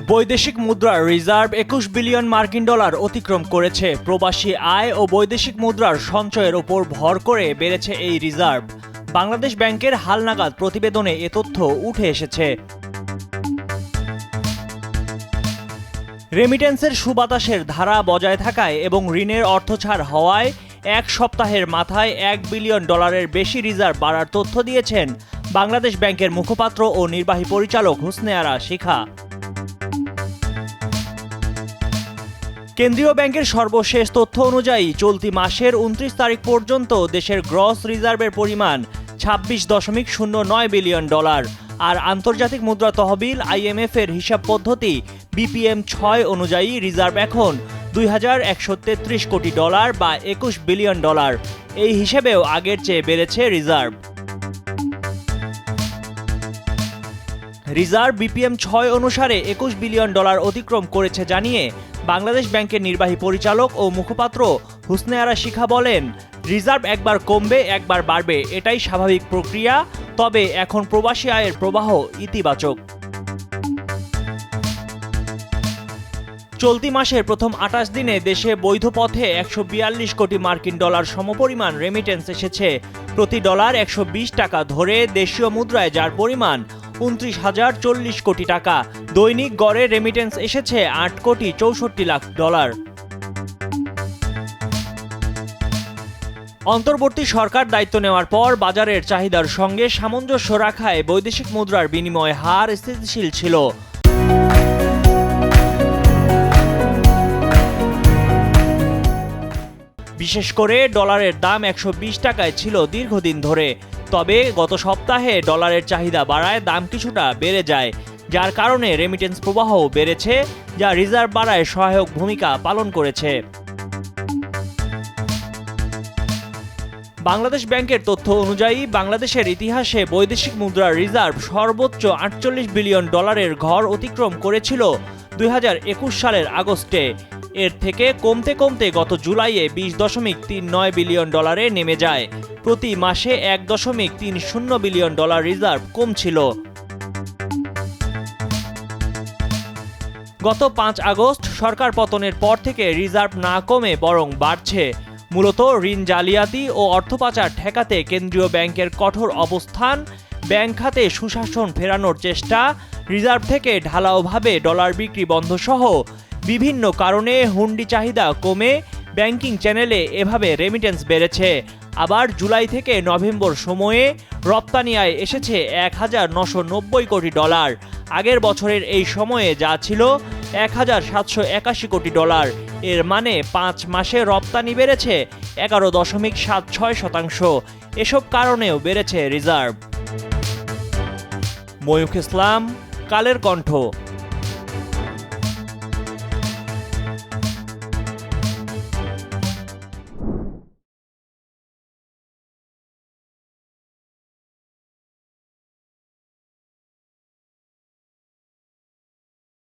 বৈদেশিক মুদ্রার reserve ২১ billion মার্কিন ডলার অতিক্রম করেছে। প্রবাসী আয় ও বৈদেশিক মুদ্রার সঞ্চয়ের ওপর ভর করে বেড়েছে এই রিজার্ভ। বাংলাদেশ ব্যাংকের হালনাগাদ প্রতিবেদনে এ তথ্য উঠে এসেছে। রেমিটেন্সের সুবাতাসের ধারা বজায় থাকায় এবং ঋণের অর্থছাড় হওয়ায় এক সপ্তাহের মাথায় ১ বিলিয়ন ডলারের বেশি রিজার্ভ বাড়ার তথ্য দিয়েছেন বাংলাদেশ ব্যাংকের মুখপাত্র ও নির্বাহী পরিচালক হোসনে আরা শিখা। কেন্দ্রীয় ব্যাংকের সর্বশেষ তথ্য অনুযায়ী চলতি মাসের ২৯ তারিখ পর্যন্ত দেশের গ্রস রিজার্ভের পরিমাণ ২৬.০৯ বিলিয়ন ডলার। আর আন্তর্জাতিক মুদ্রা তহবিল IMF এর হিসাব পদ্ধতি BPM-6 অনুযায়ী রিজার্ভ এখন ২,১৩৩ কোটি ডলার বা ২১ বিলিয়ন ডলার। এই হিসেবেও আগের চেয়ে বেড়েছে রিজার্ভ। রিজার্ভ BPM-6 অনুসারে ২১ বিলিয়ন ডলার অতিক্রম করেছে জানিয়ে বাংলাদেশ ব্যাংকের নির্বাহী পরিচালক ও মুখপাত্র হোসনে আরা শিখা বলেন, রিজার্ভ একবার কমবে একবার বাড়বে, এটাই স্বাভাবিক প্রক্রিয়া। তবে এখন প্রবাসী আয়ের প্রবাহ ইতিবাচক। চলতি মাসের প্রথম ২৮ দিনে দেশে বৈধ পথে ১৪২ কোটি মার্কিন ডলার সমপরিমাণ রেমিটেন্স এসেছে। প্রতি ডলার ১২০ টাকা ধরে দেশীয় মুদ্রায় যার পরিমাণ ২৯,০৪০ কোটি টাকা। দৈনিক গড়ে রেমিটেন্স এসেছে ৮ কোটি ৬৪ লাখ ডলার। অন্তর্বর্তী সরকার দায়িত্ব নেওয়ার পর বাজারের চাহিদার সঙ্গে সামঞ্জস্য রাখায় বৈদেশিক মুদ্রার বিনিময় হার স্থিতিশীল ছিল। বিশেষ করে ডলারের দাম ১২০ টাকায় ছিল দীর্ঘদিন ধরে। তবে গত সপ্তাহে ডলারের চাহিদা বাড়ায় দাম কিছুটা বেড়ে যায়, যার কারণে রেমিটেন্স প্রবাহও বেড়েছে, যা রিজার্ভ বাড়ায় সহায়ক ভূমিকা পালন করেছে। বাংলাদেশ ব্যাংকের তথ্য অনুযায়ী বাংলাদেশের ইতিহাসে বৈদেশিক মুদ্রার রিজার্ভ সর্বোচ্চ ৪৮ বিলিয়ন ডলারের ঘর অতিক্রম করেছিল ২০২১ সালের আগস্টে। এর থেকে কমতে কমতে গত জুলাইয়ে ২০.৩৯ বিলিয়ন ডলারে নেমে যায়। প্রতি মাসে ১.৩০ বিলিয়ন ডলার রিজার্ভ কমছিল। গত ৫ আগস্ট সরকার পতনের পর থেকে রিজার্ভ না কমে বরং বাড়ছে। মূলত ঋণ জালিয়াতি ও অর্থ পাচার ঠেকাতে কেন্দ্রীয় ব্যাংকের কঠোর অবস্থান, ব্যাংক খাতে সুশাসন ফেরানোর চেষ্টা, রিজার্ভ থেকে ঢালাওভাবে ডলার বিক্রি বন্ধ সহ বিভিন্ন কারণে হুন্ডি চাহিদা কমে ব্যাংকিং চ্যানেলে এভাবে রেমিটেন্স বেড়েছে। আবার জুলাই থেকে নভেম্বর সময়ে রপ্তানি আয় এসেছে ১,৯৯০ কোটি ডলার। আগের বছরের এই সময়ে যা ছিল ১,৭৮১ কোটি ডলার। এর মানে ৫ মাসে রপ্তানি বেড়েছে ১১.৭৬%। এসব কারণেও বেড়েছে রিজার্ভ। ময়ূখ ইসলাম, কালের কণ্ঠ।